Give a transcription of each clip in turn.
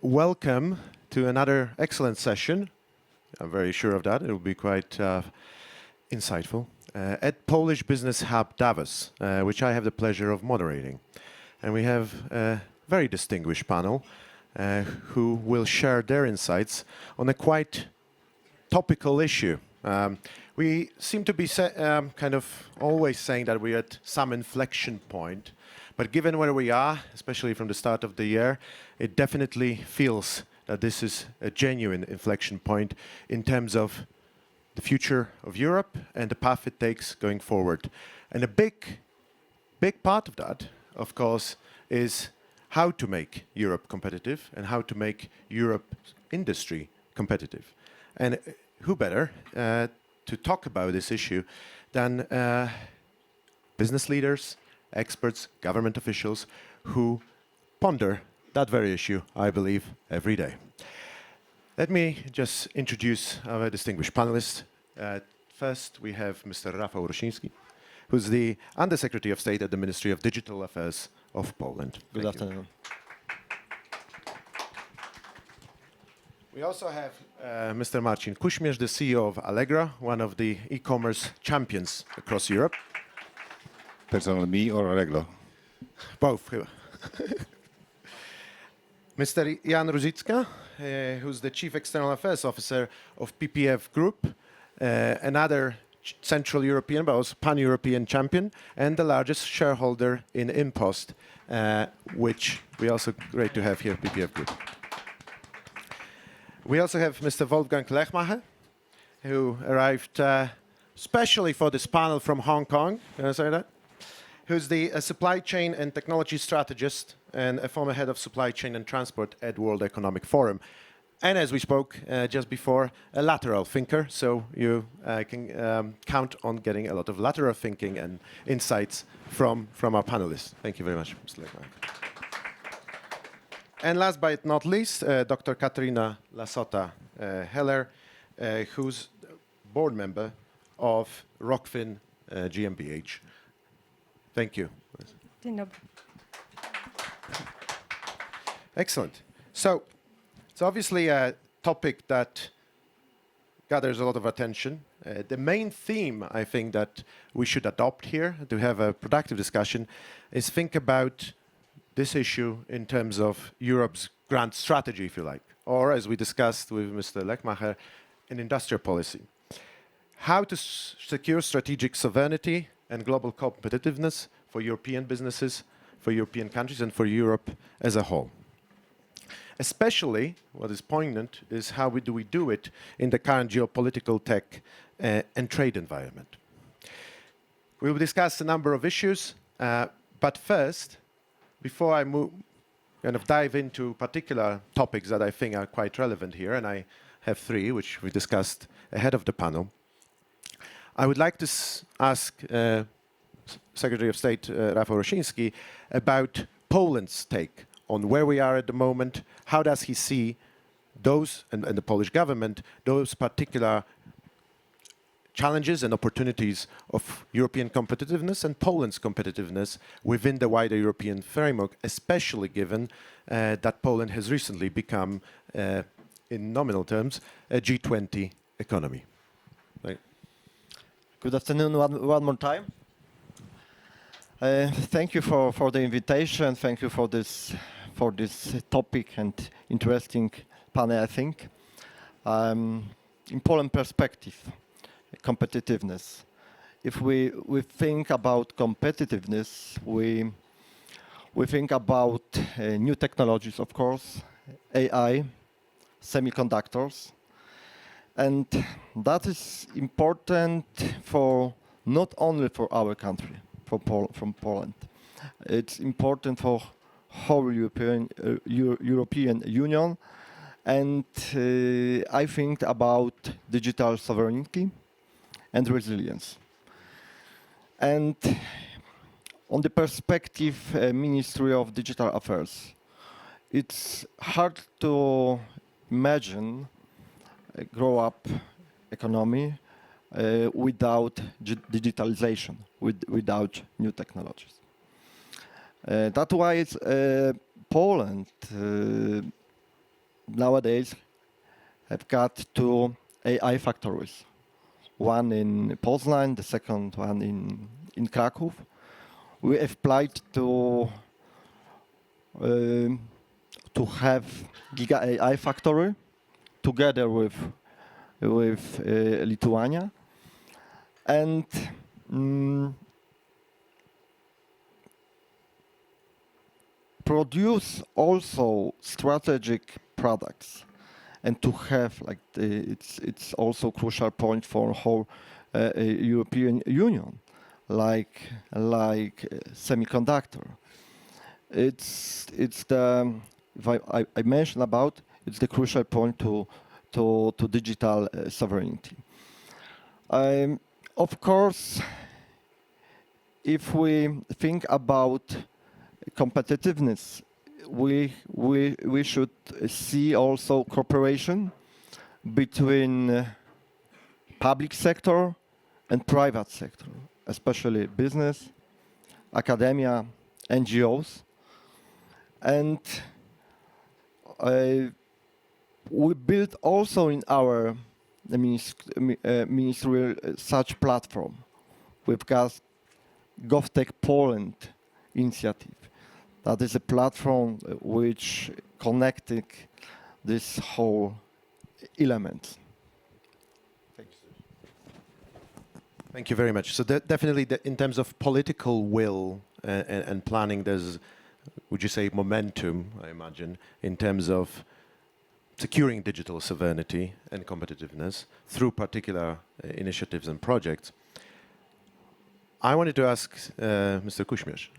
welcome to another excellent session. I'm very sure of that. It will be quite insightful. At Polish Business Hub Davos, which I have the pleasure of moderating. And we have a very distinguished panel who will share their insights on a quite topical issue. We seem to be kind of always saying that we're at some inflection point, but given where we are, especially from the start of the year, it definitely feels that this is a genuine inflection point in terms of the future of Europe and the path it takes going forward. And a big part of that, of course, is how to make Europe competitive and how to make Europe's industry competitive. And who better to talk about this issue than business leaders, experts, government officials who ponder that very issue, I believe, every day. Let me just introduce our distinguished panelists. First, we have Mr. Rafał Rosiński, who's the Undersecretary of State at the Ministry of Digital Affairs of Poland. Good afternoon. We also have Mr. Marcin Kuśmierz, the CEO of Allegro, one of the e-commerce champions across Europe. Personal me or Allegro? Both. Mr. Jan Ruzicka, who's the Chief External Affairs Officer of PPF Group, another Central European, but also pan-European champion, and the largest shareholder in Impost, which we also great to have here at PPF Group. We also have Mr. Wolfgang Lehmacher, who arrived specially for this panel from Hong Kong, can I say that? Who's the supply chain and technology strategist and a former head of supply chain and transport at World Economic Forum. And as we spoke just before, a lateral thinker, so you can count on getting a lot of lateral thinking and insights from our panelists. Thank you very much, Mr. Lehmacher. And last but not least, Dr. Katharina Lasota Heller, who's board member of Rockfin GmbH. Thank you. Excellent. So it's obviously a topic that gathers a lot of attention. The main theme, I think, that we should adopt here to have a productive discussion is think about this issue in terms of Europe's grand strategy, if you like, or as we discussed with Mr. Lehmacher, an industrial policy. How to secure strategic sovereignty and global competitiveness for European businesses, for European countries, and for Europe as a whole. Especially, what is poignant is how do we do it in the current geopolitical tech and trade environment. We will discuss a number of issues, but first, before I dive into particular topics that I think are quite relevant here, and I have three, which we discussed ahead of the panel, I would like to ask Secretary of State Rafał Rosiński about Poland's take on where we are at the moment. How does he see those, and the Polish government, those particular challenges and opportunities of European competitiveness and Poland's competitiveness within the wider European framework, especially given that Poland has recently become, in nominal terms, a G20 economy. Right. Good afternoon one more time. Thank you for the invitation. Thank you for this topic and interesting panel, I think. In Poland perspective, competitiveness. If we think about competitiveness, we think about new technologies, of course, AI, semiconductors, and that is important for not only for our country, from Poland. It's important for whole European Union, and I think about digital sovereignty and resilience. And on the perspective Ministry of Digital Affairs, it's hard to imagine a grow-up economy without digitalization, without new technologies. That's why Poland nowadays have got 2 AI factories. One in Poznań, the second one in Kraków. We have applied to have Giga AI factory together with Lithuania, and produce also strategic products, and to have like it's also crucial point for whole European Union, like semiconductor. It's the if I mentioned about it's the crucial point to digital sovereignty. Of course, if we think about competitiveness, we should see also cooperation between public sector and private sector, especially business, academia, NGOs, and we built also in our ministry such platform. We've got GovTech Poland initiative. That is a platform which connected this whole element. Thank you very much. So definitely in terms of political will and planning, there's, would you say, momentum, I imagine, in terms of securing digital sovereignty and competitiveness through particular initiatives and projects. I wanted to ask Mr. Kuśmierz.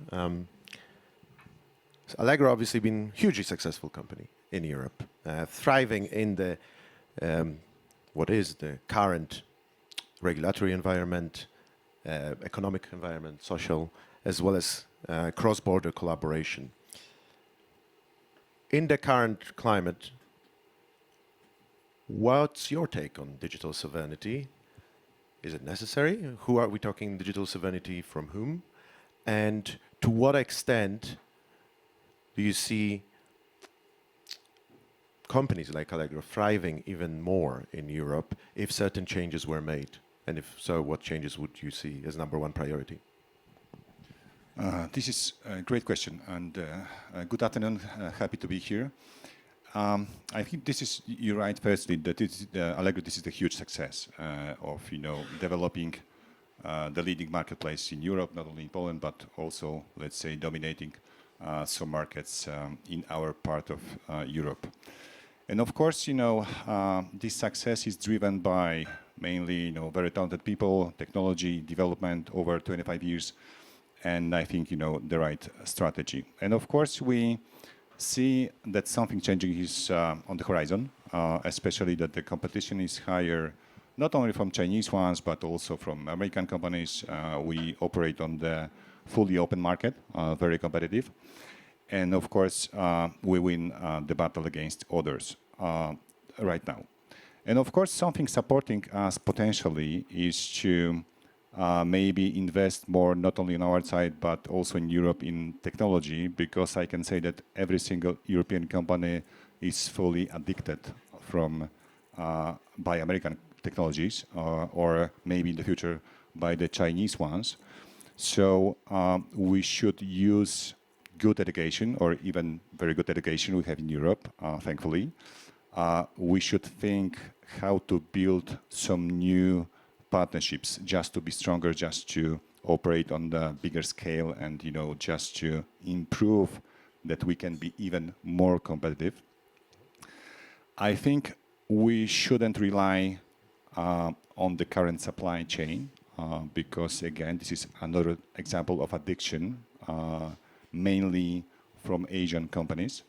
Allegro obviously been a hugely successful company in Europe, thriving in the what is the current regulatory environment, economic environment, social, as well as cross-border collaboration. In the current climate, what's your take on digital sovereignty? Is it necessary? Who are we talking digital sovereignty from whom? And to what extent do you see companies like Allegro thriving even more in Europe if certain changes were made? And if so, what changes would you see as number one priority? This is a great question, and good afternoon. Happy to be here. I think this is, you're right, firstly, that it's, Allegro, this is a huge success of, developing the leading marketplace in Europe, not only in Poland, but also, let's say, dominating some markets in our part of Europe. And of course, this success is driven by mainly, very talented people, technology development over 25 years, and I think, the right strategy. And of course, we see that something changing is on the horizon, especially that the competition is higher, not only from Chinese ones, but also from American companies. We operate on the fully open market, very competitive. And of course, we win the battle against others right now. And of course, something supporting us potentially is to maybe invest more, not only on our side, but also in Europe in technology, because I can say that every single European company is fully addicted by American technologies, or maybe in the future by the Chinese ones. So we should use good education, or even very good education we have in Europe, thankfully. We should think how to build some new partnerships just to be stronger, just to operate on the bigger scale, and just to improve that we can be even more competitive. I think we shouldn't rely on the current supply chain because again, this is another example of addiction, mainly from Asian companies.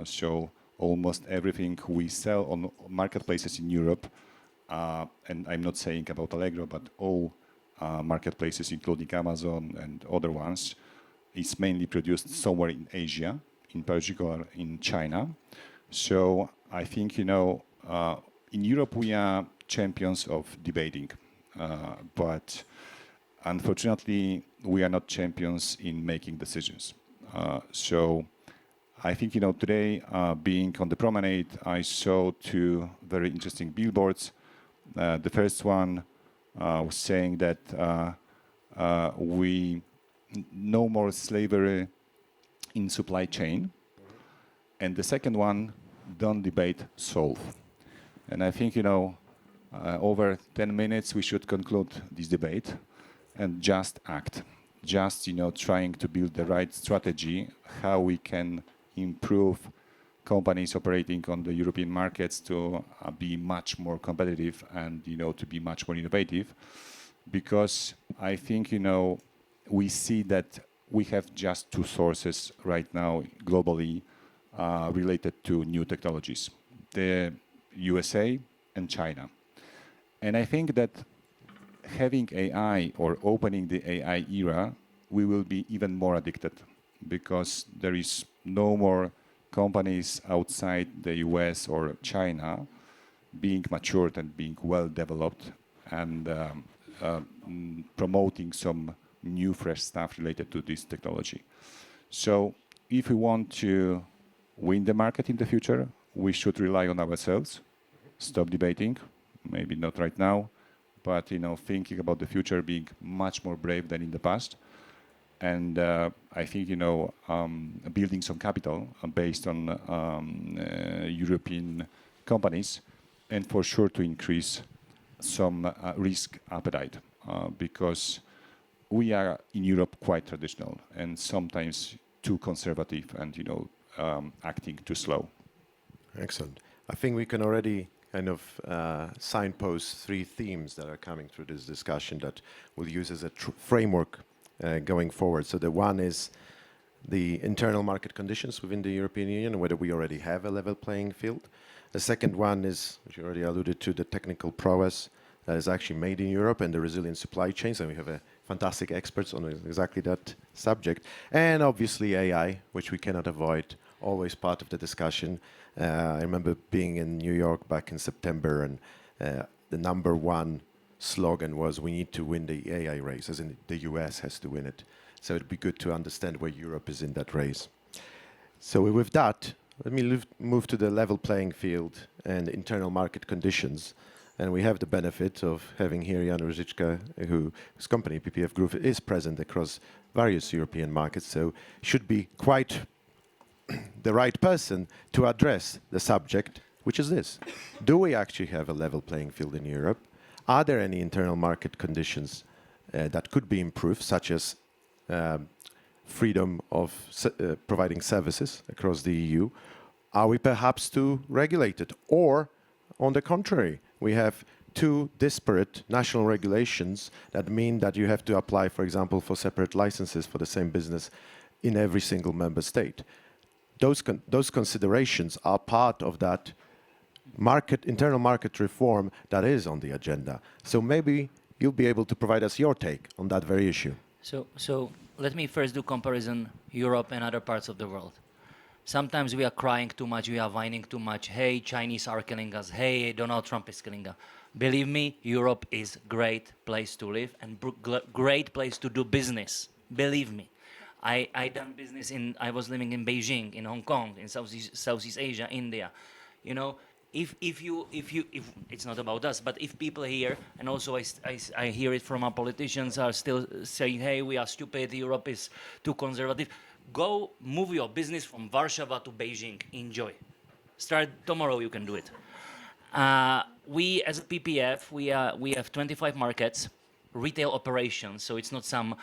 So almost everything we sell on marketplaces in Europe, and I'm not saying about Allegro, but all marketplaces, including Amazon and other ones, is mainly produced somewhere in Asia, in particular in China. So I think, in Europe we are champions of debating, but unfortunately we are not champions in making decisions. So I think, today, being on the promenade, I saw two very interesting billboards. The first one was saying that no more slavery in supply chain. And the second one, don't debate, solve. And I think, over 10 minutes, we should conclude this debate and just act. Just, trying to build the right strategy, how we can improve companies operating on the European markets to be much more competitive and, to be much more innovative. Because I think, we see that we have just two sources right now globally related to new technologies, the USA and China. And I think that having AI or opening the AI era, we will be even more addicted because there is no more companies outside the US or China being matured and being well developed and promoting some new fresh stuff related to this technology. So if we want to win the market in the future, we should rely on ourselves, stop debating, maybe not right now, but thinking about the future, being much more brave than in the past. And I think, building some capital based on European companies, and for sure to increase some risk appetite, because we are in Europe quite traditional and sometimes too conservative and, acting too slow. Excellent. I think we can already kind of signpost three themes that are coming through this discussion that we'll use as a framework going forward. So the one is the internal market conditions within the European Union, whether we already have a level playing field. The second one is, which you already alluded to, the technical prowess that is actually made in Europe and the resilient supply chains, and we have a fantastic experts on exactly that subject. And obviously AI, which we cannot avoid, always part of the discussion. I remember being in New York back in September, and the number one slogan was, we need to win the AI race, as in the US has to win it. So it'd be good to understand where Europe is in that race. So with that, let me move to the level playing field and internal market conditions. And we have the benefit of having here Jan Ruzicka, whose company, PPF Group, is present across various European markets, so should be quite the right person to address the subject, which is this. Do we actually have a level playing field in Europe? Are there any internal market conditions that could be improved, such as freedom of providing services across the EU? Are we perhaps too regulated? Or, on the contrary, we have two disparate national regulations that mean that you have to apply, for example, for separate licenses for the same business in every single member state. Those considerations are part of that internal market reform that is on the agenda. So maybe you'll be able to provide us your take on that very issue. So let me first do comparison Europe and other parts of the world. Sometimes we are crying too much, we are whining too much. Hey, Chinese are killing us. Hey, Donald Trump is killing us. Believe me, Europe is a great place to live and great place to do business. Believe me. I done business I was living in Beijing, in Hong Kong, in Southeast Asia, India. If it's not about us, but if people here, and also I hear it from our politicians, are still saying, hey, we are stupid, Europe is too conservative. Go move your business from Warsaw to Beijing. Enjoy. Start tomorrow, you can do it. We, as a PPF, we have 25 markets, retail operations, so it's not some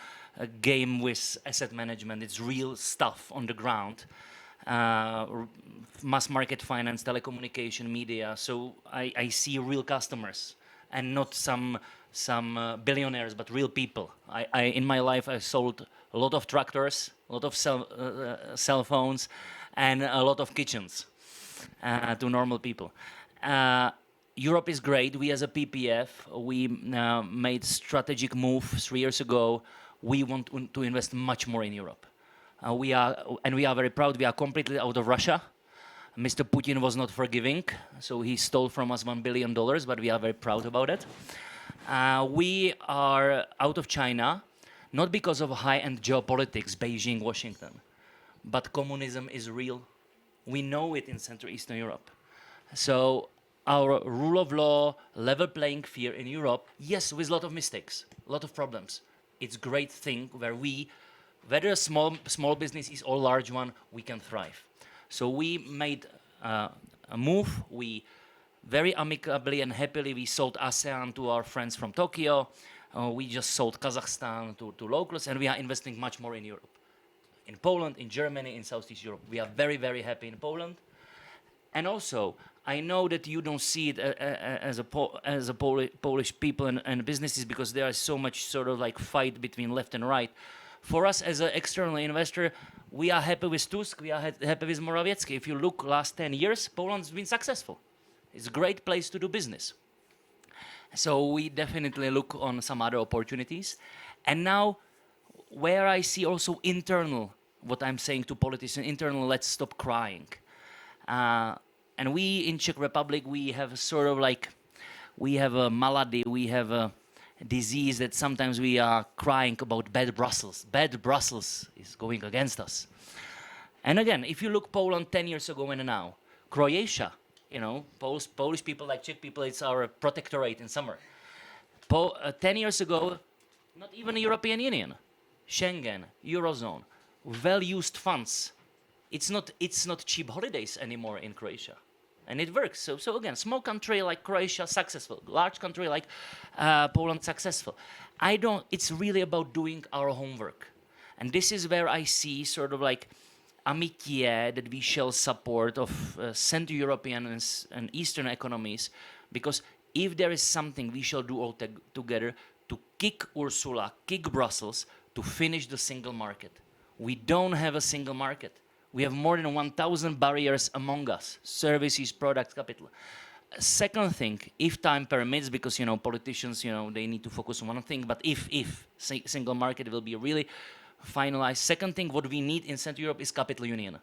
game with asset management, it's real stuff on the ground. Mass market finance, telecommunication, media, so I see real customers and not some billionaires, but real people. In my life, I sold a lot of tractors, a lot of cell phones, and a lot of kitchens to normal people. Europe is great. We as a PPF, we made strategic move 3 years ago. We want to invest much more in Europe. We are very proud. We are completely out of Russia. Mr. Putin was not forgiving, so he stole from us $1 billion, but we are very proud about it. We are out of China, not because of high-end geopolitics, Beijing, Washington, but communism is real. We know it in Central Eastern Europe. So our rule of law, level playing field in Europe, yes, with a lot of mistakes, a lot of problems. It's a great thing where we, whether a small business is or large one, we can thrive. So we made a move. We very amicably and happily we sold ASEAN to our friends from Tokyo. We just sold Kazakhstan to locals, and we are investing much more in Europe. In Poland, in Germany, in Southeast Europe. We are very, very happy in Poland. And also, I know that you don't see it as a Polish people and businesses because there is so much sort of like fight between left and right. For us as an external investor, we are happy with Tusk, we are happy with Morawiecki. If you look last 10 years, Poland's been successful. It's a great place to do business. So we definitely look on some other opportunities. And now, where I see also internal, what I'm saying to politicians, internal, let's stop crying. And we in Czech Republic, we have sort of like, we have a malady, we have a disease that sometimes we are crying about bad Brussels. Bad Brussels is going against us. And again, if you look Poland 10 years ago and now, Croatia, you know, Polish people like Czech people, it's our protectorate in summer. 10 years ago, not even the European Union, Schengen, Eurozone, well-used funds. It's not cheap holidays anymore in Croatia. And it works. So again, small country like Croatia, successful. Large country like Poland, successful. It's really about doing our homework. And this is where I see sort of like amitié that we shall support of Central European and Eastern economies. Because if there is something we shall do all together to kick Ursula, kick Brussels, to finish the single market. We don't have a single market. We have more than 1,000 barriers among us, services, products, capital. Second thing, if time permits, because, you know, politicians, you know, they need to focus on one thing, but if single market will be really finalized. Second thing, what we need in Central Europe is capital union.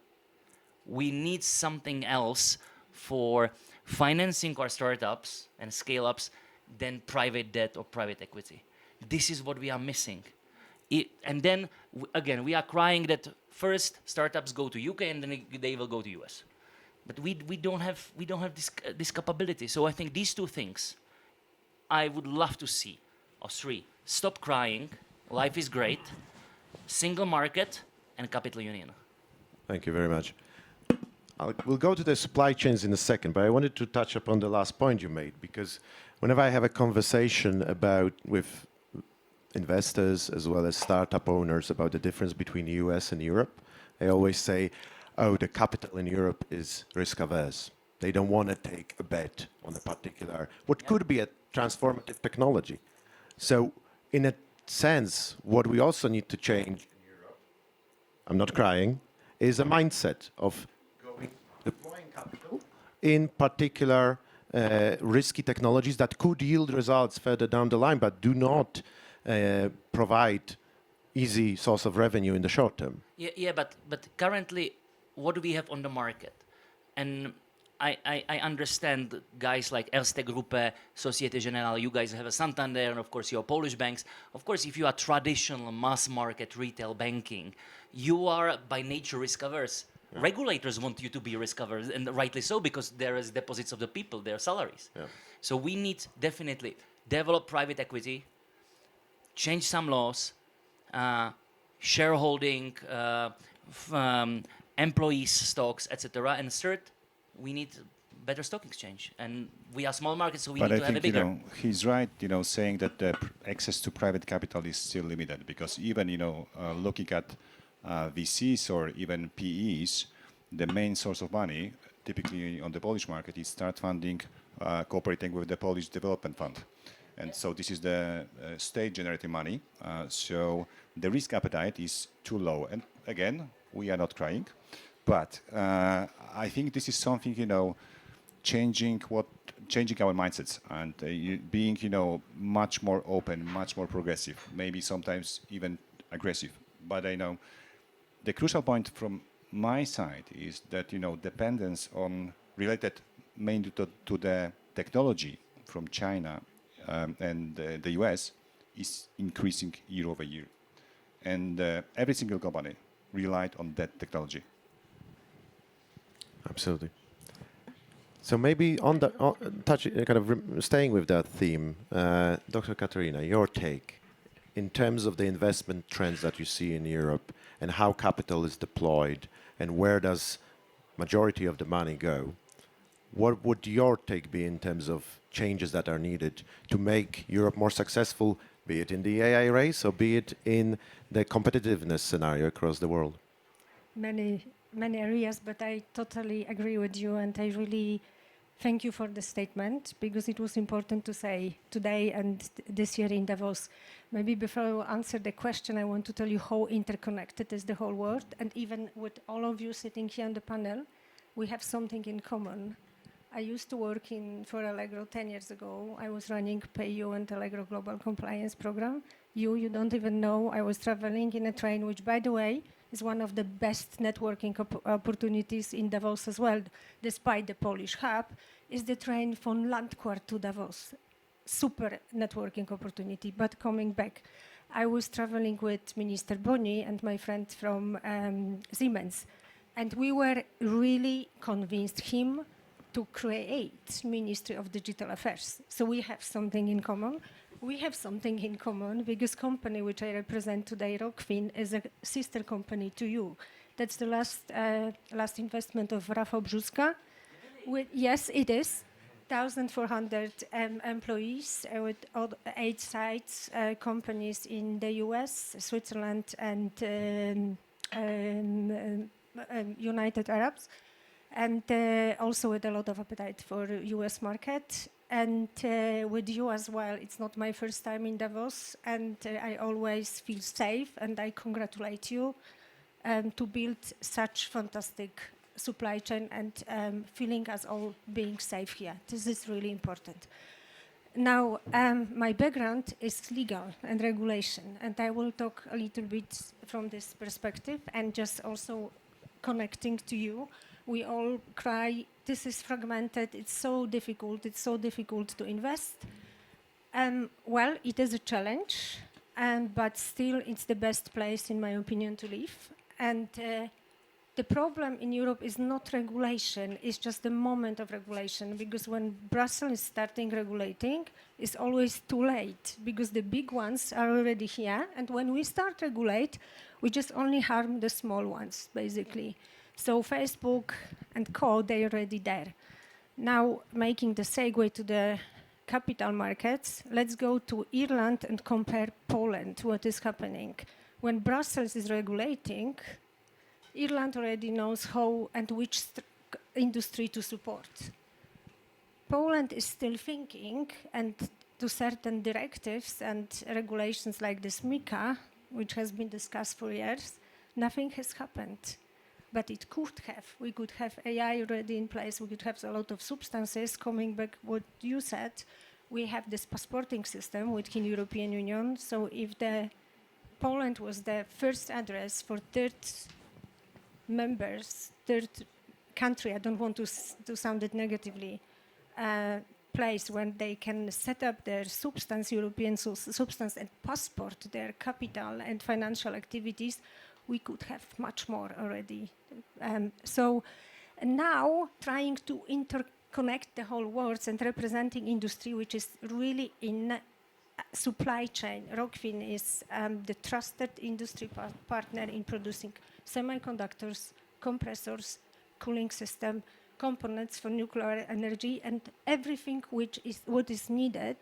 We need something else for financing our startups and scale-ups than private debt or private equity. This is what we are missing. And then, again, we are crying that first startups go to UK and then they will go to US. But we don't have this capability. So I think these two things I would love to see, or three. Stop crying, life is great, single market, and capital union. Thank you very much. We'll go to the supply chains in a second, but I wanted to touch upon the last point you made, because whenever I have a conversation with investors as well as startup owners about the difference between the US and Europe, they always say, oh, the capital in Europe is risk averse. They don't want to take a bet on a particular, what could be a transformative technology. So in a sense, what we also need to change in Europe, I'm not crying, is a mindset of deploying capital in particular risky technologies that could yield results further down the line, but do not provide easy source of revenue in the short term. Yeah, but currently, what do we have on the market? And I understand guys like Erste Gruppe, Societe Generale, you guys have a Santander, and of course your Polish banks. Of course, if you are traditional mass market retail banking, you are by nature risk averse. Yeah. Regulators want you to be risk averse, and rightly so, because there is deposits of the people, their salaries. Yeah. So we need definitely develop private equity, change some laws, shareholding, employees' stocks, etc. And third, we need better stock exchange. And we are small markets, so we need to have a bigger. But I think, he's right, saying that the access to private capital is still limited, because even, looking at VCs or even PEs, the main source of money, typically on the Polish market, is start funding, cooperating with the Polish Development Fund. And so this is the state generating money. So the risk appetite is too low. And again, we are not crying. But I think this is something, changing our mindsets and being, much more open, much more progressive, maybe sometimes even aggressive. But I know the crucial point from my side is that, dependence on related mainly to the technology from China and the US is increasing year over year. And every single company relied on that technology. Absolutely. So maybe staying with that theme, Dr. Katharina, your take in terms of the investment trends that you see in Europe and how capital is deployed and where does majority of the money go. What would your take be in terms of changes that are needed to make Europe more successful, be it in the AI race or be it in the competitiveness scenario across the world? Many areas, but I totally agree with you, and I really thank you for the statement, because it was important to say today and this year in Davos. Maybe before I answer the question, I want to tell you how interconnected is the whole world, and even with all of you sitting here on the panel, we have something in common. I used to work for Allegro 10 years ago. I was running PayU and Allegro Global Compliance Program. You don't even know I was traveling in a train, which, by the way, is one of the best networking opportunities in Davos as well, despite the Polish hub, is the train from Landquart to Davos. Super networking opportunity. But coming back, I was traveling with Minister Boni and my friend from Siemens, and we were really convinced him to create Ministry of Digital Affairs. So we have something in common. We have something in common because company which I represent today, Rockfin, is a sister company to you. That's the last investment of Rafał Rosiński. Yes, it is. 1,400 employees with 8 sites, companies in the US, Switzerland, and United Arabs, and also with a lot of appetite for US market. And with you as well, it's not my first time in Davos, and I always feel safe, and I congratulate you to build such fantastic supply chain and feeling us all being safe here. This is really important. Now, my background is legal and regulation, and I will talk a little bit from this perspective and just also connecting to you. We all cry, this is fragmented, it's so difficult to invest. Well, it is a challenge, but still it's the best place, in my opinion, to live. And the problem in Europe is not regulation, it's just the moment of regulation, because when Brussels is starting regulating, it's always too late, because the big ones are already here, and when we start regulate, we just only harm the small ones, basically. So Facebook and Co, they're already there. Now, making the segue to the capital markets, let's go to Ireland and compare Poland, what is happening. When Brussels is regulating, Ireland already knows how and which industry to support. Poland is still thinking, and to certain directives and regulations like this MiCA, which has been discussed for years, nothing has happened. But it could have. We could have AI already in place. We could have a lot of substances. Coming back what you said, we have this passporting system within European Union. So if Poland was the first address for third country, I don't want to sound it negatively, place when they can set up their European substance and passport their capital and financial activities, we could have much more already. So now trying to interconnect the whole world and representing industry, which is really in supply chain. Rockfin is the trusted industry partner in producing semiconductors, compressors, cooling system, components for nuclear energy, and everything what is needed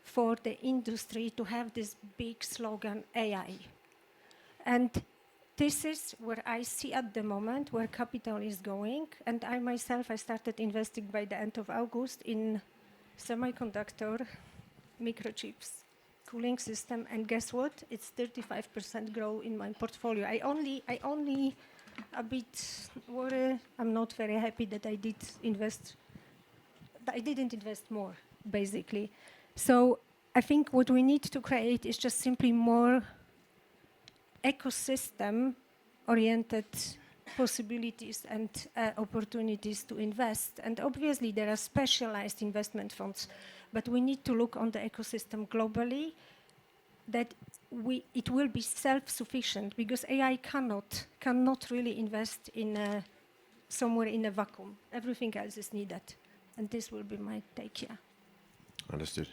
for the industry to have this big slogan AI. And this is where I see at the moment where capital is going. And I myself, I started investing by the end of August in semiconductor, microchips, cooling system, and guess what? It's 35% growth in my portfolio. I only a bit worry. I'm not very happy that I didn't invest more, basically. So I think what we need to create is just simply more ecosystem-oriented possibilities and opportunities to invest. And obviously there are specialized investment funds, but we need to look on the ecosystem globally that it will be self-sufficient, because AI cannot really invest in somewhere in a vacuum. Everything else is needed, and this will be my take here. Understood.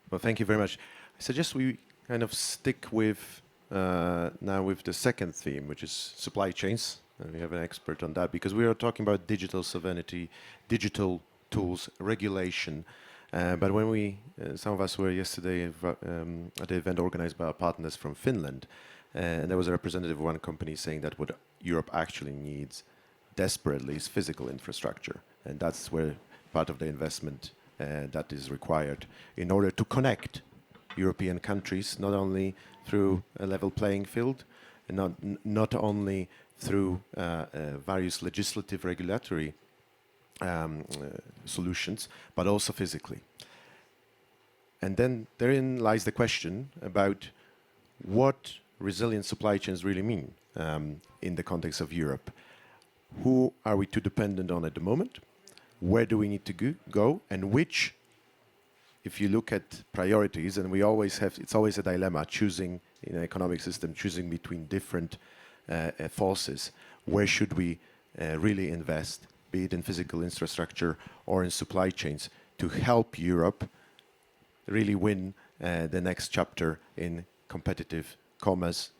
Well, thank you very much. I suggest we kind of stick with now with the second theme, which is supply chains. And we have an expert on that because we are talking about digital sovereignty, digital tools, regulation. But when some of us were yesterday at the event organized by our partners from Finland, and there was a representative of one company saying that what Europe actually needs desperately is physical infrastructure. And that's where part of the investment that is required in order to connect European countries, not only through a level playing field, and not only through various legislative regulatory solutions, but also physically. And then therein lies the question about what resilient supply chains really mean in the context of Europe. Who are we too dependent on at the moment? Where do we need to go? And which, if you look at priorities, and we always have, it's always a dilemma, choosing in an economic system, choosing between different forces. Where should we really invest, be it in physical infrastructure or in supply chains, to help Europe really win the next chapter in competitive commerce,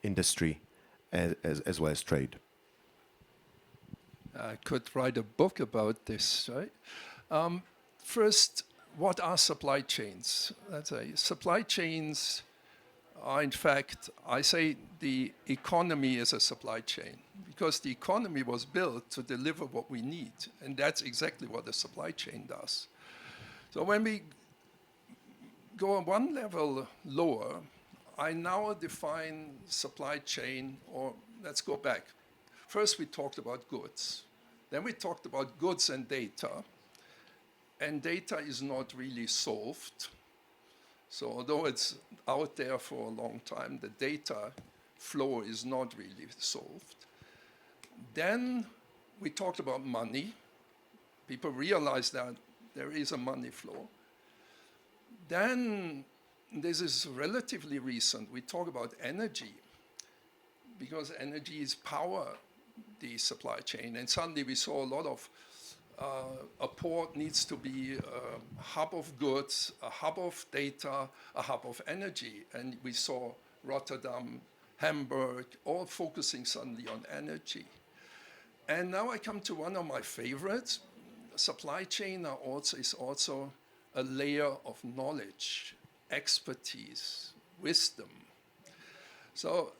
industry, as well as trade? I could write a book about this, right? First, what are supply chains? Let's say supply chains are, in fact, I say the economy is a supply chain because the economy was built to deliver what we need, and that's exactly what a supply chain does. So when we go one level lower, I now define supply chain, or let's go back. First, we talked about goods. Then we talked about goods and data. And data is not really solved. So although it's out there for a long time, the data flow is not really solved. Then we talked about money. People realize that there is a money flow. Then, this is relatively recent, we talk about energy, because energy is power the supply chain. And suddenly we saw a lot of a port needs to be a hub of goods, a hub of data, a hub of energy. And we saw Rotterdam, Hamburg, all focusing suddenly on energy. And now I come to one of my favorites. Supply chain is also a layer of knowledge, expertise, wisdom. So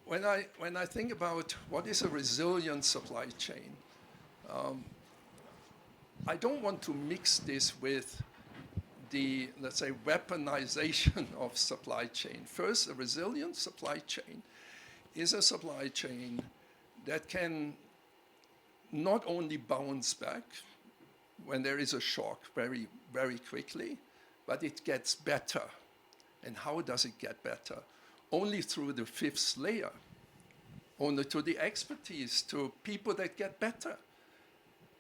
when I think about what is a resilient supply chain, I don't want to mix this with the, let's say, weaponization of supply chain. First, a resilient supply chain is a supply chain that can not only bounce back when there is a shock very, very quickly, but it gets better. And how does it get better? Only through the fifth layer, only to the expertise, to people that get better.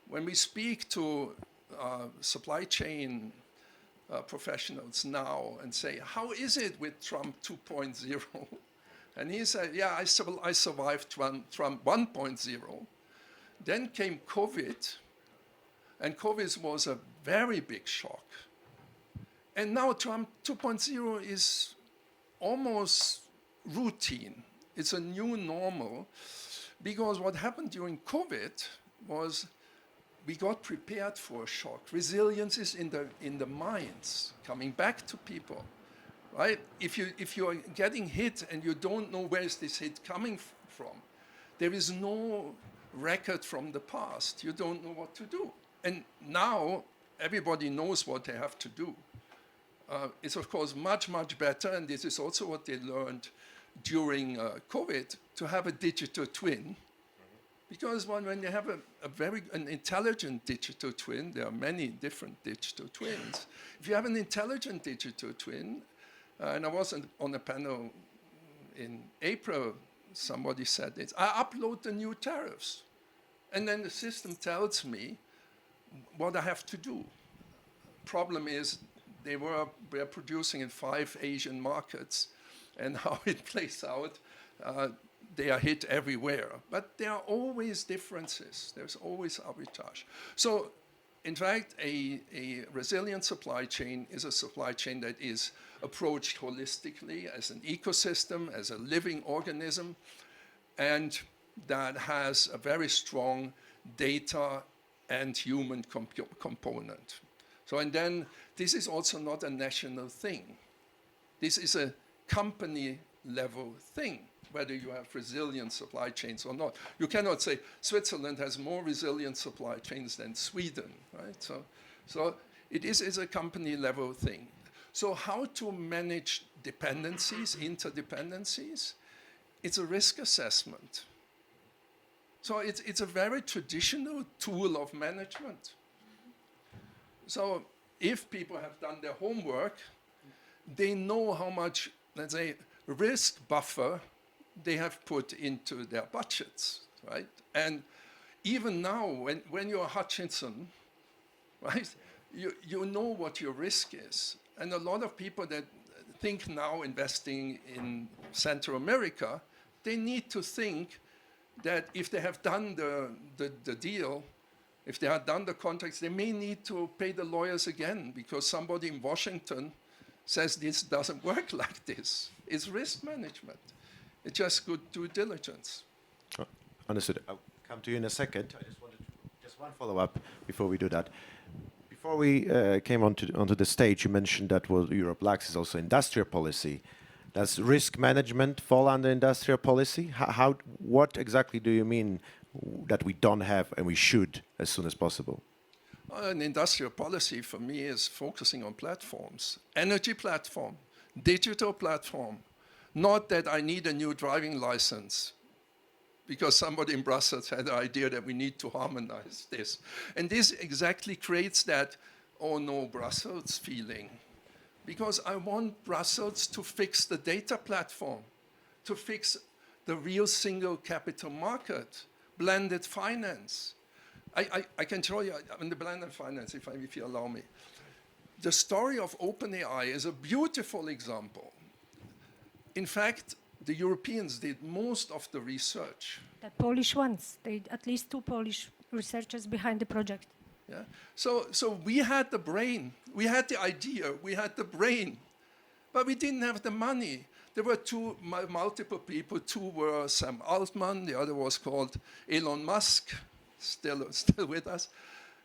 When we speak to supply chain professionals now and say, how is it with Trump 2.0? And he said, yeah, I survived Trump 1.0. Then came COVID, and COVID was a very big shock. And now Trump 2.0 is almost routine. It's a new normal, because what happened during COVID was we got prepared for a shock. Resilience is in the minds, coming back to people, right? If you are getting hit and you don't know where is this hit coming from, there is no record from the past. You don't know what to do. And now everybody knows what they have to do. It's of course much, much better, and this is also what they learned during COVID, to have a digital twin. Because when you have an intelligent digital twin, there are many different digital twins. If you have an intelligent digital twin, and I was on a panel in April, somebody said this, I upload the new tariffs, and then the system tells me what I have to do. Problem is, they were producing in 5 Asian markets, and how it plays out, they are hit everywhere. But there are always differences. There's always arbitrage. So, in fact, a resilient supply chain is a supply chain that is approached holistically as an ecosystem, as a living organism, and that has a very strong data and human component. So, and then this is also not a national thing. This is a company level thing, whether you have resilient supply chains or not. You cannot say Switzerland has more resilient supply chains than Sweden, right? So it is a company level thing. So how to manage dependencies, interdependencies? It's a risk assessment. So it's a very traditional tool of management. So if people have done their homework, they know how much, let's say, risk buffer they have put into their budgets, right? And even now, when you're Hutchinson, right, you know what your risk is. And a lot of people that think now investing in Central America, they need to think that if they have done the deal, if they have done the contracts, they may need to pay the lawyers again because somebody in Washington says this doesn't work like this. It's risk management. It's just good due diligence. Understood. I'll come to you in a second. I just wanted just one follow-up before we do that. Before we came onto the stage, you mentioned that what Europe lacks is also industrial policy. Does risk management fall under industrial policy? What exactly do you mean that we don't have and we should as soon as possible? An industrial policy for me is focusing on platforms. Energy platform, digital platform. Not that I need a new driving license, because somebody in Brussels had the idea that we need to harmonize this. And this exactly creates that, oh no, Brussels feeling. Because I want Brussels to fix the data platform, to fix the real single capital market, blended finance. I can show you in the blended finance, if you allow me. The story of OpenAI is a beautiful example. In fact, the Europeans did most of the research. The Polish ones, at least 2 Polish researchers behind the project. Yeah. So we had the brain, we had the idea, we had the brain, but we didn't have the money. There were multiple people. 2 were Sam Altman, the other was called Elon Musk, still with us.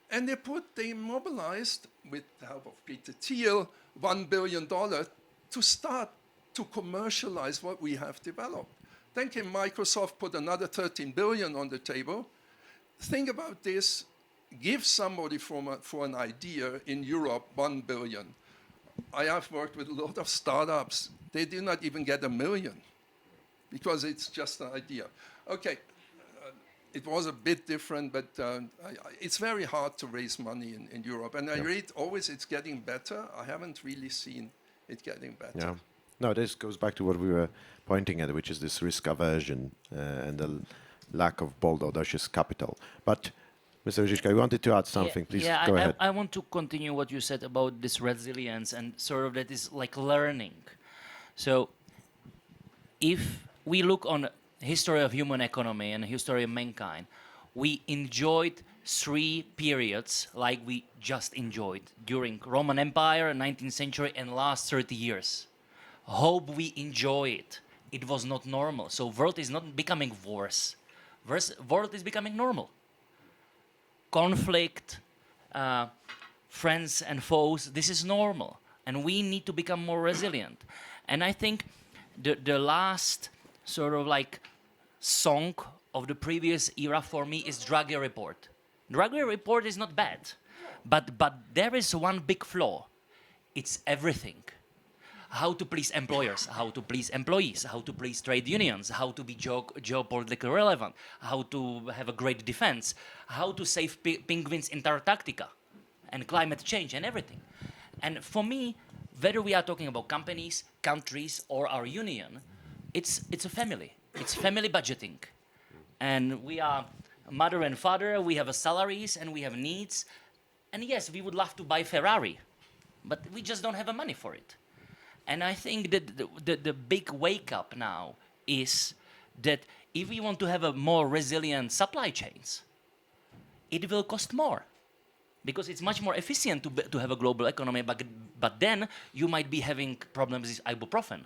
And they mobilized, with the help of Peter Thiel, $1 billion to start to commercialize what we have developed. Then came Microsoft, put another 13 billion on the table. Think about this. Give somebody for an idea in Europe 1 billion. I have worked with a lot of startups. They do not even get $1 million because it's just an idea. Okay, it was a bit different, but it's very hard to raise money in Europe. And I read always it's getting better. I haven't really seen it getting better. Yeah. No, this goes back to what we were pointing at, which is this risk aversion and the lack of bold, audacious capital. But Mr. Ruzicka, you wanted to add something. Please go ahead. I want to continue what you said about this resilience and sort of that is like learning. So if we look on history of human economy and history of mankind, we enjoyed 3 periods like we just enjoyed during Roman Empire, 19th century, and last 30 years. Hope we enjoy it. It was not normal. So world is not becoming worse. World is becoming normal. Conflict, friends and foes, this is normal. And we need to become more resilient. And I think the last sort of like song of the previous era for me is Draghi report. Draghi report is not bad, but there is one big flaw. It's everything. How to please employers, how to please employees, how to please trade unions, how to be geopolitically relevant, how to have a great defense, how to save penguins in Antarctica, and climate change and everything. And for me, whether we are talking about companies, countries, or our union, it's a family. It's family budgeting. And we are mother and father, we have salaries and we have needs. And yes, we would love to buy Ferrari. but we just don't have the money for it. And I think that the big wake up now is that if we want to have a more resilient supply chains, it will cost more. Because it's much more efficient to have a global economy, but then you might be having problems with ibuprofen.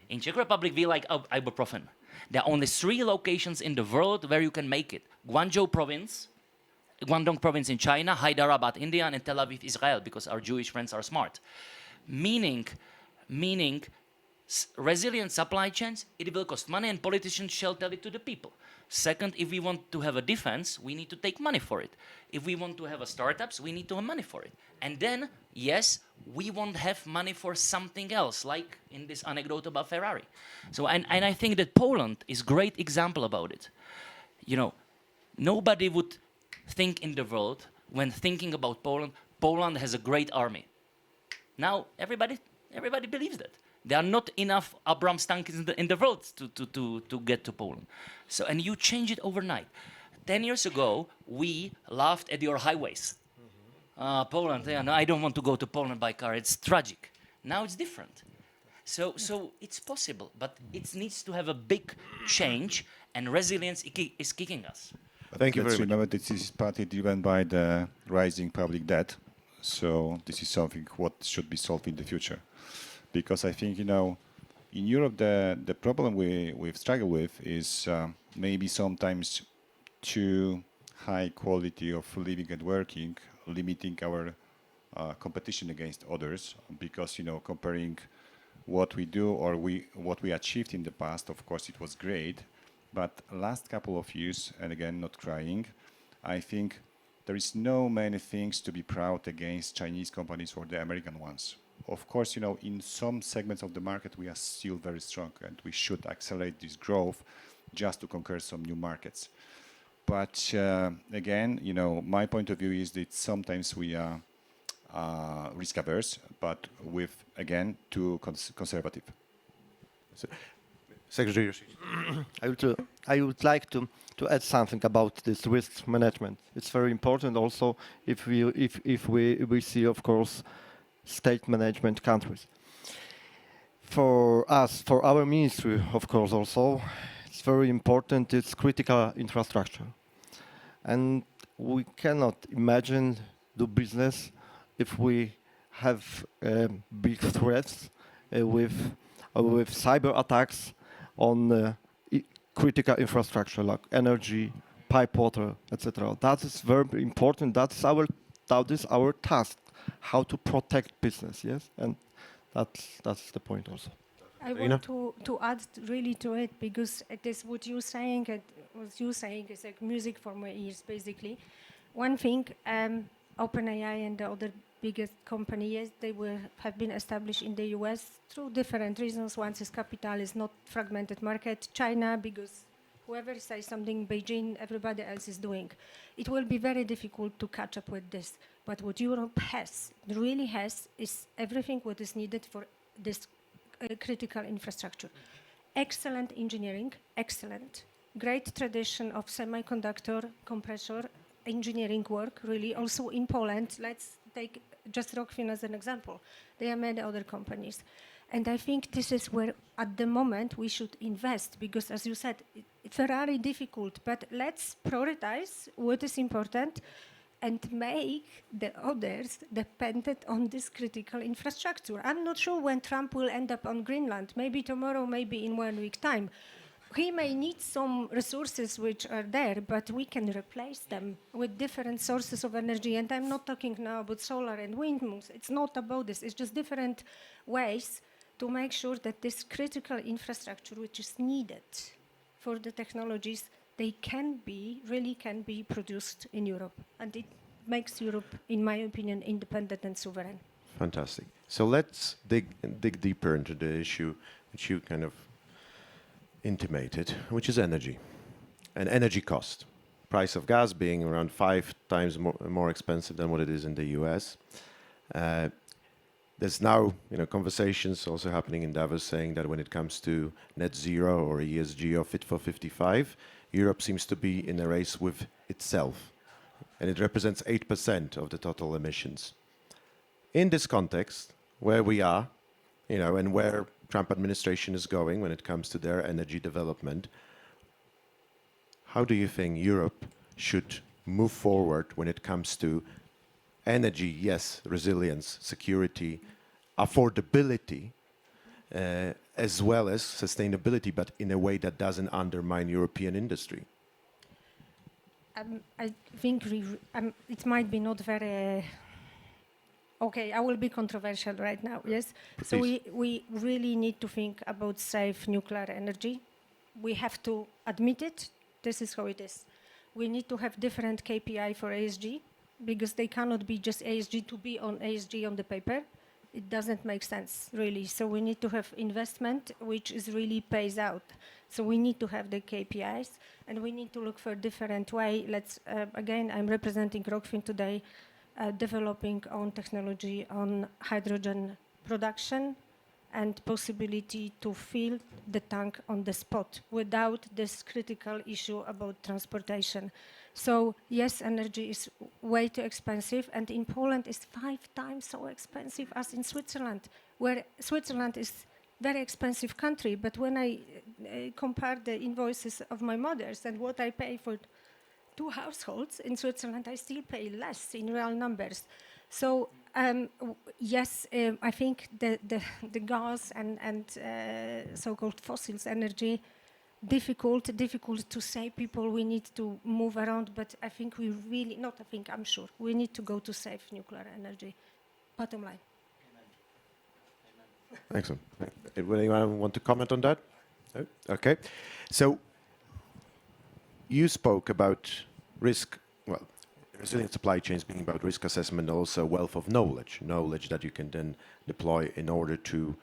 In Czech Republic, we like ibuprofen. There are only 3 locations in the world where you can make it. Guangdong province in China, Hyderabad, India, and Tel Aviv, Israel, because our Jewish friends are smart. Meaning resilient supply chains, it will cost money and politicians shall tell it to the people. Second, if we want to have a defense, we need to take money for it. If we want to have a startups, we need to have money for it. And then, yes, we won't have money for something else, like in this anecdote about Ferrari. So, and I think that Poland is a great example about it. You know, nobody would think in the world, when thinking about Poland, Poland has a great army. Now, everybody believes that. There are not enough Abrams tanks in the world to get to Poland. So, and you change it overnight. 10 years ago, we laughed at your highways. Poland, yeah, no, I don't want to go to Poland by car. It's tragic. Now it's different. So it's possible, but it needs to have a big change, and resilience is kicking us. Thank you Let's very much. remember that this is partly driven by the rising public debt. So this is something what should be solved in the future. Because I think, you know, in Europe, the problem we've struggled with is maybe sometimes too high quality of living and working, limiting our competition against others. Because, you know, comparing what we do or what we achieved in the past, of course, it was great. But last couple of years, and again, not crying, I think there is no many things to be proud against Chinese companies or the American ones. Of course, you know, in some segments of the market, we are still very strong, and we should accelerate this growth just to conquer some new markets. But again, you know, my point of view is that sometimes we are risk averse, but with, again, too conservative. So, Secretary Rosiński. I would like to add something about this risk management. It's very important also if we see, of course, state management countries. For us, for our ministry, of course, also, it's very important, it's critical infrastructure. And we cannot imagine do business if we have big threats with cyber attacks on critical infrastructure like energy, pipe water, etc. That is very important. That is our task. How to protect business, yes, and that's the point also. I want to add really to it, because it is what you're saying. What you're saying is like music for my ears, basically. One thing, OpenAI and the other biggest companies, they have been established in the US through different reasons. One is capital, is not fragmented market. China, because whoever says something, Beijing, everybody else is doing. It will be very difficult to catch up with this. But what Europe really has, is everything what is needed for this critical infrastructure. Excellent engineering, excellent. Great tradition of semiconductor compressor engineering work, really. Also in Poland, let's take just Rockfin as an example. There are many other companies. And I think this is where, at the moment, we should invest, because, as you said, Ferrari difficult, but let's prioritize what is important and make the others dependent on this critical infrastructure. I'm not sure when Trump will end up on Greenland, maybe tomorrow, maybe in 1 week time. He may need some resources which are there, but we can replace them with different sources of energy. And I'm not talking now about solar and windmills. It's not about this. It's just different ways to make sure that this critical infrastructure, which is needed for the technologies, they really can be produced in Europe. And it makes Europe, in my opinion, independent and sovereign. Fantastic. So let's dig deeper into the issue which you kind of intimated, which is energy and energy cost. Price of gas being around 5 times more expensive than what it is in the US. There's now, conversations also happening in Davos saying that when it comes to net zero or ESG or Fit for 55, Europe seems to be in a race with itself, and it represents 8% of the total emissions. in this context, where we are, and where Trump administration is going when it comes to their energy development, how do you think Europe should move forward when it comes to energy, yes, resilience, security, affordability, as well as sustainability, but in a way that doesn't undermine European industry? I think it might be not very... Okay, I will be controversial right now, yes? So we really need to think about safe nuclear energy. We have to admit it. This is how it is. We need to have different KPI for ASG, because they cannot be just ASG to be on ASG on the paper. It doesn't make sense, really. So we need to have investment which is really pays out. So we need to have the KPIs, and we need to look for a different way. Again, I'm representing Rockfin today, developing own technology on hydrogen production and possibility to fill the tank on the spot without this critical issue about transportation. So yes, energy is way too expensive, and in Poland it's 5 times so expensive as in Switzerland, where Switzerland is very expensive country, but when I compare the invoices of my mothers and what I pay for 2 households in Switzerland, I still pay less in real numbers. So yes, I think the gas and so-called fossils energy, difficult to say people we need to move around, but I think I'm sure we need to go to safe nuclear energy. Bottom line. Excellent. Would anyone want to comment on that? No? Okay. So you spoke about risk, resilient supply chains being about risk assessment, also wealth of knowledge that you can then deploy in order to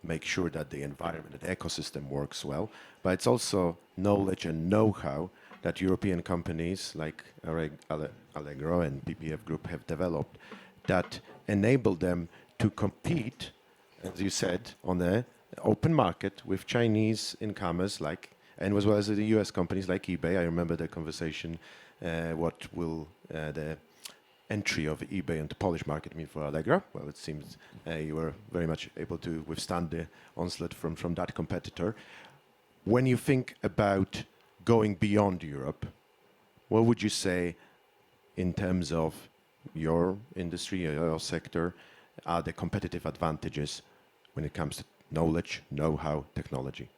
make sure that the environment, the ecosystem works well. But it's also knowledge and know-how that European companies like Allegro and PPF Group have developed that enable them to compete, as you said, on the open market with Chinese incomers and as well as the US companies like eBay. I remember the conversation, what will the entry of eBay into Polish market mean for Allegro? Well, it seems you were very much able to withstand the onslaught from that competitor. When you think about going beyond Europe, what would you say in terms of your industry, your sector, are the competitive advantages when it comes to knowledge, know-how, technology?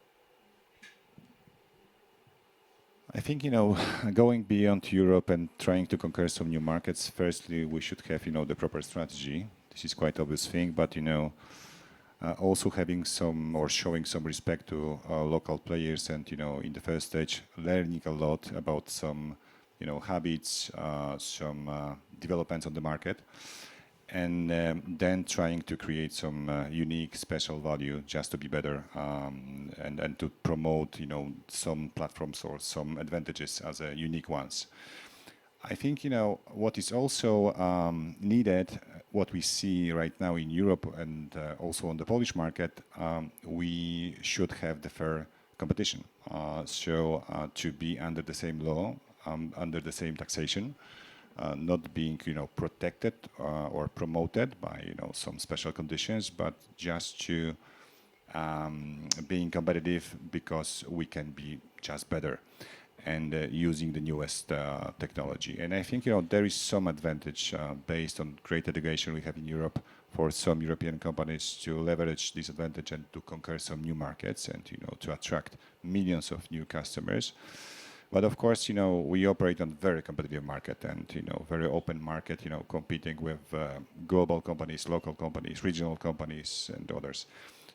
I think, going beyond Europe and trying to conquer some new markets, firstly, we should have, the proper strategy. This is quite obvious thing, but, also having some or showing some respect to local players and, in the first stage, learning a lot about some, habits, some developments on the market, and then trying to create some unique special value just to be better and to promote some platforms or some advantages as unique ones. I think what is also needed, what we see right now in Europe and also on the Polish market, we should have the fair competition. So to be under the same law, under the same taxation, not being protected or promoted by some special conditions, but just to being competitive because we can be just better and using the newest technology. And I think there is some advantage based on great integration we have in Europe for some European companies to leverage this advantage and to conquer some new markets and to attract millions of new customers. But of course, we operate on very competitive market and, very open market, competing with global companies, local companies, regional companies, and others.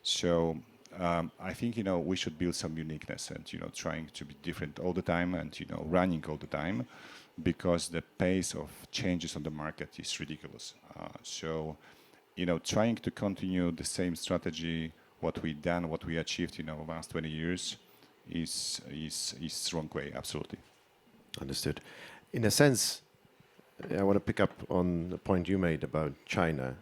So I think, we should build some uniqueness and, trying to be different all the time and, running all the time because the pace of changes on the market is ridiculous. So, trying to continue the same strategy, what we done, what we achieved, the last 20 years, is wrong way, absolutely. Understood. In a sense, I want to pick up on the point you made about China.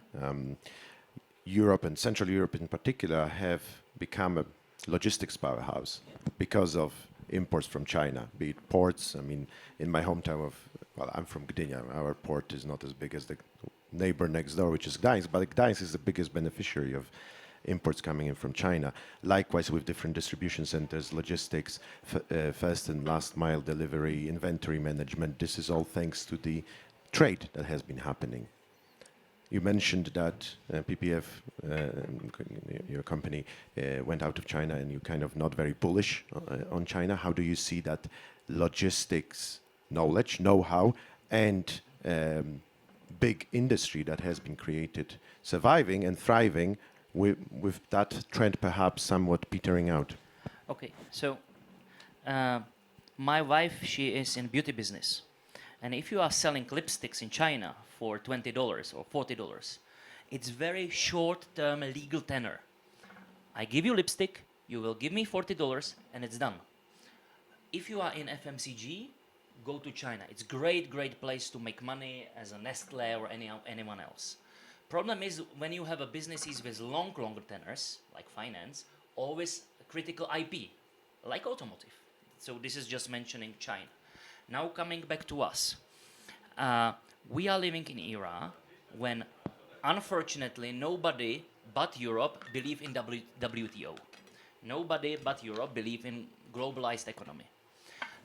Europe and Central Europe in particular have become a logistics powerhouse because of imports from China, be it ports. I mean, in my hometown I'm from Gdynia, our port is not as big as the neighbor next door, which is Gdańsk, but Gdańsk is the biggest beneficiary of imports coming in from China. Likewise with different distribution centers, logistics, first and last mile delivery, inventory management. This is all thanks to the trade that has been happening. You mentioned that PPF, your company, went out of China and you're kind of not very bullish on China. How do you see that logistics knowledge, know-how, and big industry that has been created surviving and thriving with that trend perhaps somewhat petering out? Okay, so my wife, she is in beauty business. And if you are selling lipsticks in China for $20 or $40, it's very short-term legal tenor. I give you lipstick, you will give me $40, and it's done. If you are in FMCG, go to China. It's great place to make money as a Nestle or anyone else. Problem is when you have a businesses with longer tenors, like finance, always critical IP, like automotive. So this is just mentioning China. Now coming back to us, we are living in an era when, unfortunately, nobody but Europe believe in WTO. Nobody but Europe believe in globalized economy.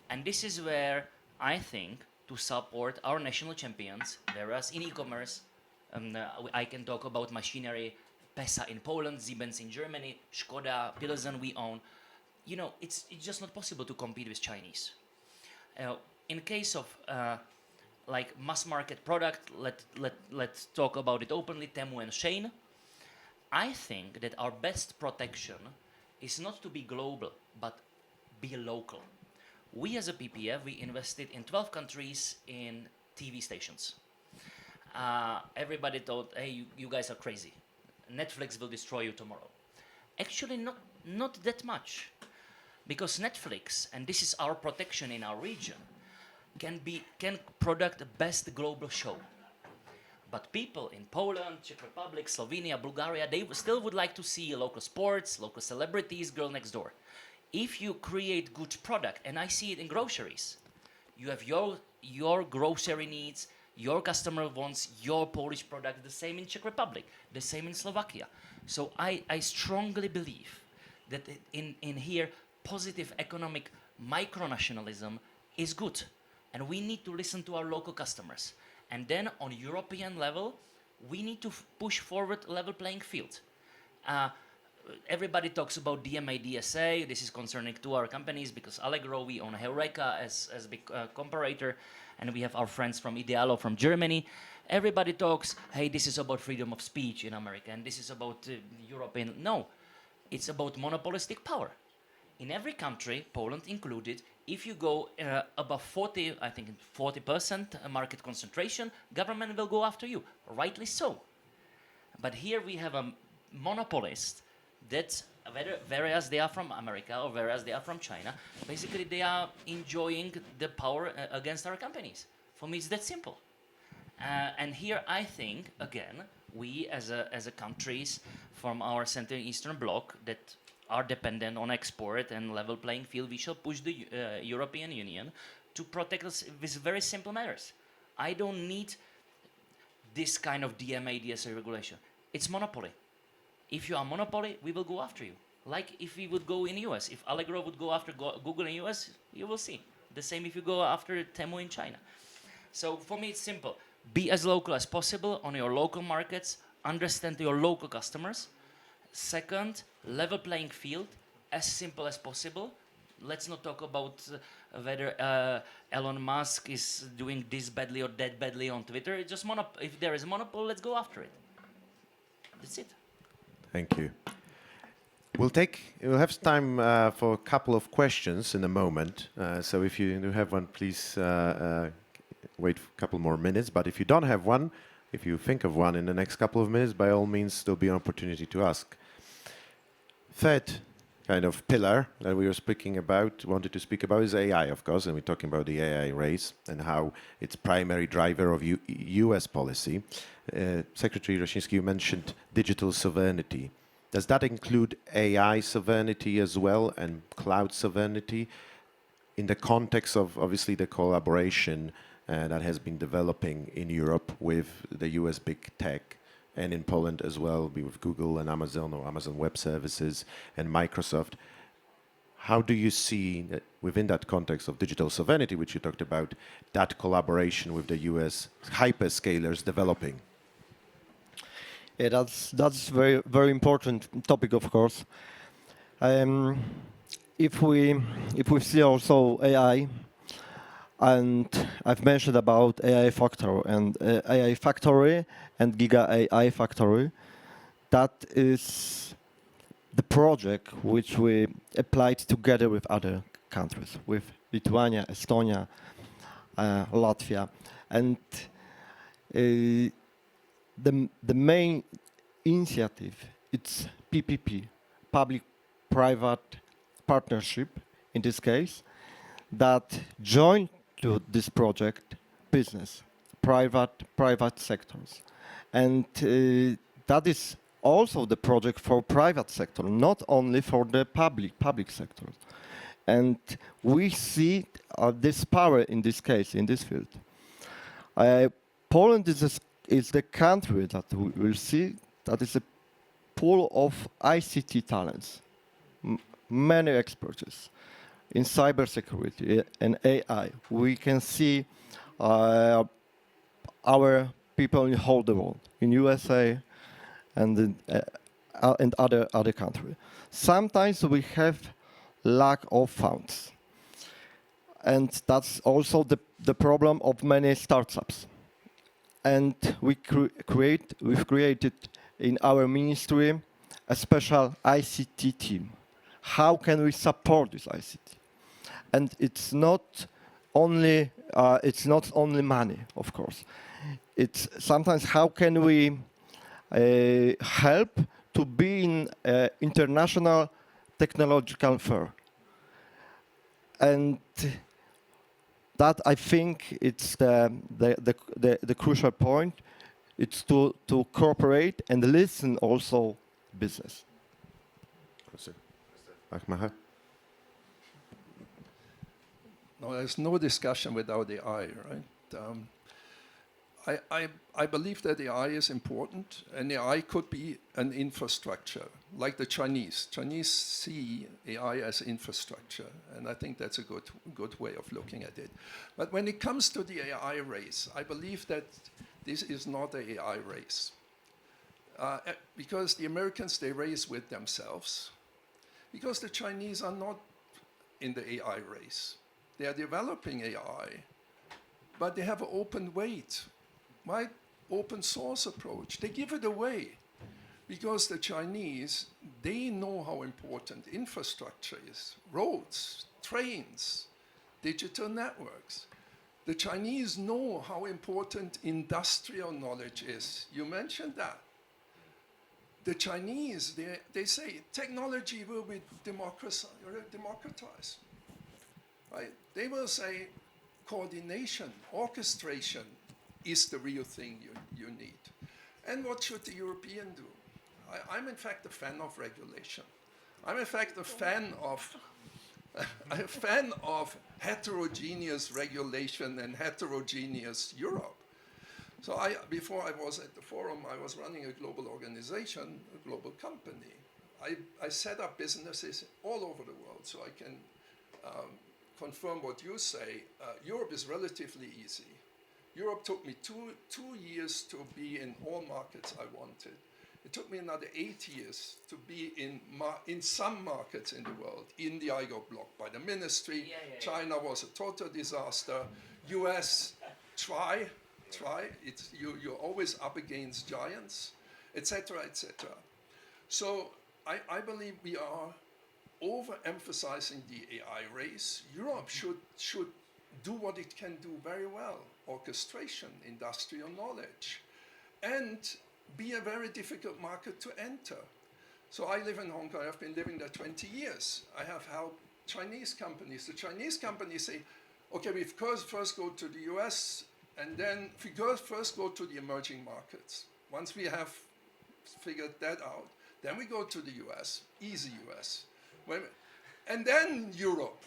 And this is where I think to support our national champions, whereas in e-commerce, I can talk about machinery, PESA in Poland, Siemens in Germany, Škoda, Pilsen we own. You know, it's just not possible to compete with Chinese. In case of like mass market product, let's talk about it openly, Temu and Shein. I think that our best protection is not to be global, but be local. We as a PPF, we invested in 12 countries in TV stations. Everybody thought, hey, you guys are crazy. Netflix will destroy you tomorrow. Actually, not that much. Because Netflix, and this is our protection in our region, can product the best global show. But people in Poland, Czech Republic, Slovenia, Bulgaria, they still would like to see local sports, local celebrities, girl next door. If you create good product, and I see it in groceries, you have your grocery needs, your customer wants your Polish product, the same in Czech Republic, the same in Slovakia. So I strongly believe that in here, positive economic micronationalism is good. And we need to listen to our local customers. And then on European level, we need to push forward level playing field. Everybody talks about DMA, DSA. This is concerning to our companies because Allegro, we own Heureka as a big comparator. And we have our friends from Idealo from Germany. Everybody talks, hey, this is about freedom of speech in America. And this is about European. No, it's about monopolistic power. In every country, Poland included, if you go above 40% market concentration, government will go after you, rightly so. But here we have a monopolist that, whereas they are from America or whereas they are from China, basically they are enjoying the power against our companies. For me, it's that simple. And here I think, again, we as a countries from our Central Eastern Bloc that are dependent on export and level playing field, we shall push the European Union to protect us with very simple matters. I don't need this kind of DMA, DSA regulation. It's monopoly. If you are monopoly, we will go after you. Like if we would go in US, if Allegro would go after Google in US, you will see. The same if you go after Temu in China. So for me, it's simple. Be as local as possible on your local markets, understand your local customers. Second, level playing field, as simple as possible. Let's not talk about whether Elon Musk is doing this badly or that badly on Twitter. It's just if there is a monopoly, let's go after it. That's it. Thank you. We'll have time for a couple of questions in a moment. So if you do have one, please wait a couple more minutes. But if you don't have one, if you think of one in the next couple of minutes, by all means, there'll be an opportunity to ask. Third kind of pillar that we were wanted to speak about is AI, of course, and we're talking about the AI race and how it's primary driver of US policy. Secretary Rosiński, you mentioned digital sovereignty. Does that include AI sovereignty as well and cloud sovereignty in the context of obviously the collaboration that has been developing in Europe with the US big tech, and in Poland as well, with Google and Amazon, or Amazon Web Services and Microsoft. How do you see, within that context of digital sovereignty, which you talked about, that collaboration with the US hyperscalers developing? Yeah, that's very important topic, of course. If we see also AI, and I've mentioned about AI Factory and Giga AI Factory, that is the project which we applied together with other countries, with Lithuania, Estonia, Latvia, and the main initiative, it's PPP, public-private partnership in this case, that joined to this project business, private sectors. And that is also the project for private sector, not only for the public sector. And we see this power in this case, in this field. Poland is the country that we will see that is a pool of ICT talents, many experts in cybersecurity and AI. We can see our people in the whole world, in USA and other countries. Sometimes we have lack of funds, and that's also the problem of many startups. And we've created in our ministry a special ICT team. How can we support this ICT? And it's not only money, of course. It's sometimes how can we help to be in international technological fair. And that, I think, it's the crucial point. It's to cooperate and listen also business. Lehmacher? No, there's no discussion without AI, right? I believe that AI is important, and AI could be an infrastructure, like the Chinese. Chinese see AI as infrastructure, and I think that's a good way of looking at it. But when it comes to the AI race, I believe that this is not an AI race. Because the Americans, they race with themselves. Because the Chinese are not in the AI race. They are developing AI, but they have an open weight, right? Open source approach. They give it away because the Chinese, they know how important infrastructure is. Roads, trains, digital networks. The Chinese know how important industrial knowledge is. You mentioned that. The Chinese, they say technology will be democratized. Right? They will say coordination, orchestration is the real thing you need. And what should the European do? I'm in fact a fan of regulation. I'm in fact a fan of heterogeneous regulation and heterogeneous Europe. So before I was at the forum, I was running a global organization, a global company. I set up businesses all over the world, so I can confirm what you say. Europe is relatively easy. Europe took me two years to be in all markets I wanted. It took me another 8 years to be in some markets in the world. India, I got blocked by the ministry. China was a total disaster. US, try. You're always up against giants, etc., etc. So I believe we are overemphasizing the AI race. Europe should do what it can do very well: orchestration, industrial knowledge, and be a very difficult market to enter. So I live in Hong Kong. I've been living there 20 years. I have helped Chinese companies. The Chinese companies say, okay, we first go to the US, and then we first go to the emerging markets. Once we have figured that out, then we go to the US, easy US. And then Europe,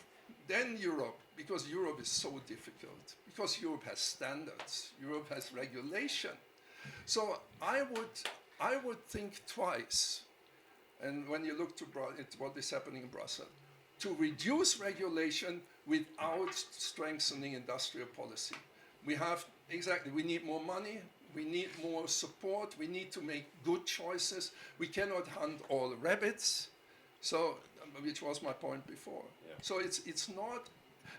because Europe is so difficult, because Europe has standards, Europe has regulation. So I would think twice, and when you look at what is happening in Brussels, to reduce regulation without strengthening industrial policy. We need more money, we need more support, we need to make good choices. We cannot hunt all rabbits, so, which was my point before. Yeah. So it's not,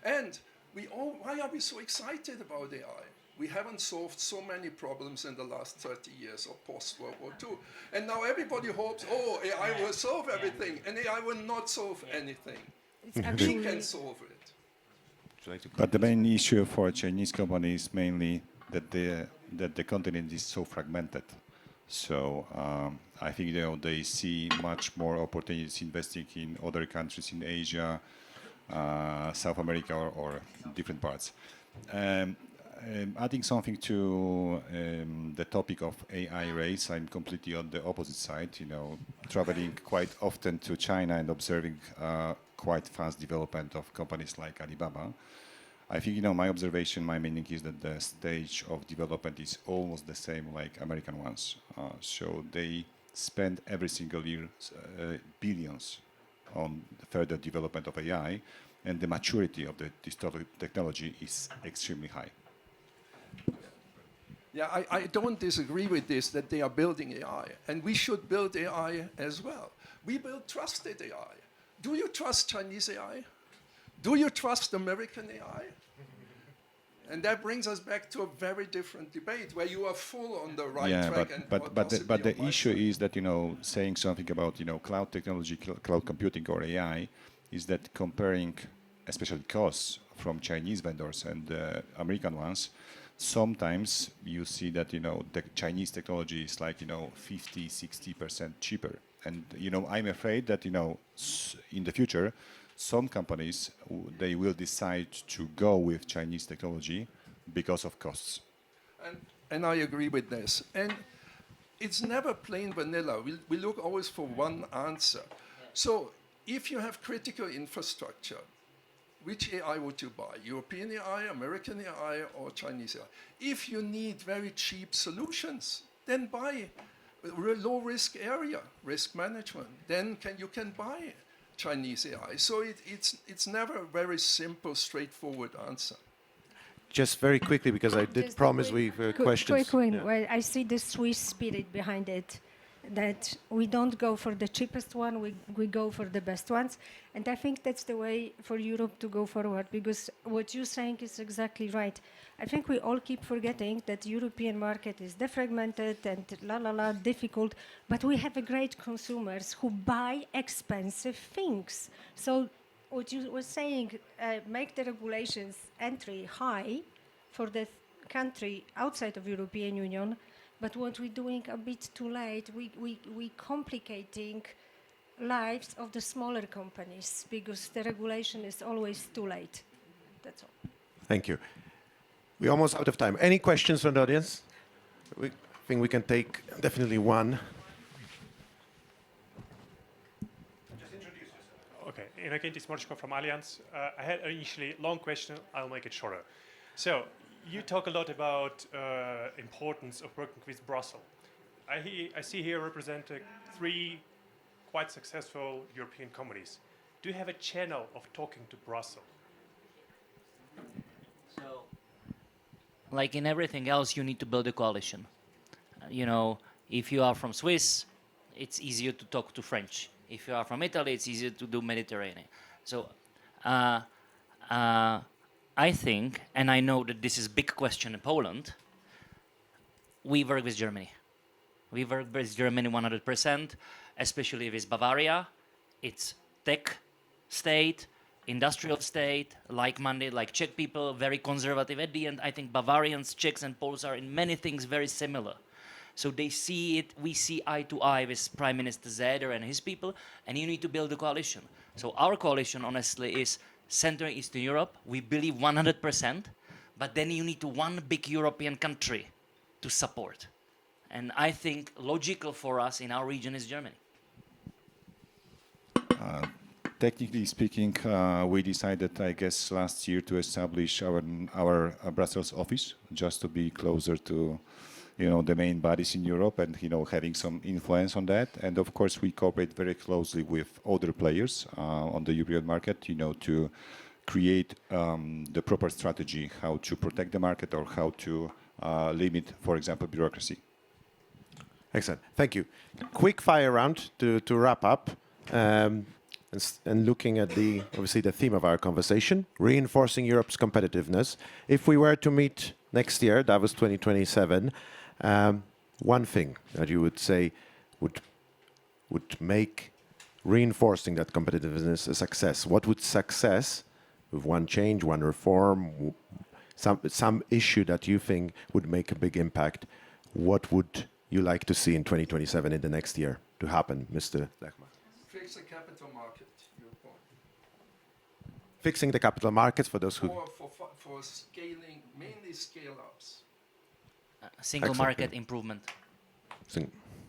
and why are we so excited about AI? We haven't solved so many problems in the last 30 years or post-World War II. And now everybody hopes, AI will solve everything, and AI will not solve anything. It's actually, We can solve it. But the main issue for Chinese companies is mainly that the continent is so fragmented. So I think they see much more opportunities investing in other countries in Asia, South America, or different parts. Adding something to the topic of AI race, I'm completely on the opposite side. Traveling quite often to China and observing quite fast development of companies like Alibaba. I think, my observation, my meaning is that the stage of development is almost the same like American ones. So they spend every single year billions on the further development of AI, and the maturity of this technology is extremely high. Yeah, I don't disagree with this, that they are building AI, and we should build AI as well. We build trusted AI. Do you trust Chinese AI? Do you trust American AI? And that brings us back to a very different debate, where you are full on the right track. But the issue is that, saying something about, cloud technology, cloud computing, or AI, is that comparing, especially costs from Chinese vendors and American ones, sometimes you see that, the Chinese technology is like, 50, 60% cheaper. And, I'm afraid that, in the future, some companies, they will decide to go with Chinese technology because of costs. And I agree with this. And it's never plain vanilla. We look always for one answer. So if you have critical infrastructure, which AI would you buy? European AI, American AI, or Chinese AI? If you need very cheap solutions, then buy low risk area, risk management. Then you can buy Chinese AI. So it's never a very simple, straightforward answer. Just very quickly, because I did promise we have questions. Quick one. Yeah. Well, I see the Swiss spirit behind it, that we don't go for the cheapest one, we go for the best ones. And I think that's the way for Europe to go forward, because what you're saying is exactly right. I think we all keep forgetting that European market is defragmented and difficult, but we have a great consumers who buy expensive things. So what you were saying, make the regulations entry high for the country outside of European Union, but what we're doing a bit too late, we complicating lives of the smaller companies, because the regulation is always too late. That's all. Thank you. We're almost out of time. Any questions from the audience? I think we can take definitely one. Just introduce yourself. Okay, Innocentis Morchko from Allianz. I had initially a long question. I'll make it shorter. So you talk a lot about importance of working with Brussels. I see here represented 3 quite successful European companies. Do you have a channel of talking to Brussels? So, like in everything else, you need to build a coalition. If you are from Swiss, it's easier to talk to French. If you are from Italy, it's easier to do Mediterranean. So I think, and I know that this is a big question in Poland, we work with Germany. We work with Germany 100%, especially with Bavaria. It's tech state, industrial state, like-minded, like Czech people, very conservative. At the end, I think Bavarians, Czechs, and Poles are in many things very similar. So they see it, we see eye to eye with Prime Minister Zeder and his people, and you need to build a coalition. So our coalition, honestly, is Central and Eastern Europe. We believe 100%, but then you need one big European country to support. And I think logical for us in our region is Germany. Technically speaking, we decided, I guess, last year to establish our Brussels office just to be closer to, the main bodies in Europe and, having some influence on that. And of course, we cooperate very closely with other players on the European market, to create the proper strategy, how to protect the market or how to limit, for example, bureaucracy. Excellent. Thank you. Quick fire round to wrap up. And looking at obviously the theme of our conversation, reinforcing Europe's competitiveness. If we were to meet next year, Davos 2027, one thing that you would say would make reinforcing that competitiveness a success. What would success, with one change, one reform, some issue that you think would make a big impact, what would you like to see in 2027 in the next year to happen, Mr. Lehmacher? Fix the capital market, your point. Fixing the capital markets for those who... For scaling, mainly scale-ups. Single Excellent. market improvement.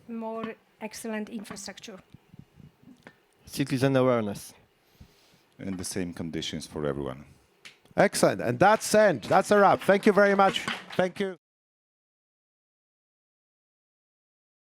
More excellent infrastructure. Citizen awareness. And the same conditions for everyone. Excellent. And that's end. That's a wrap. Thank you very much. Thank you.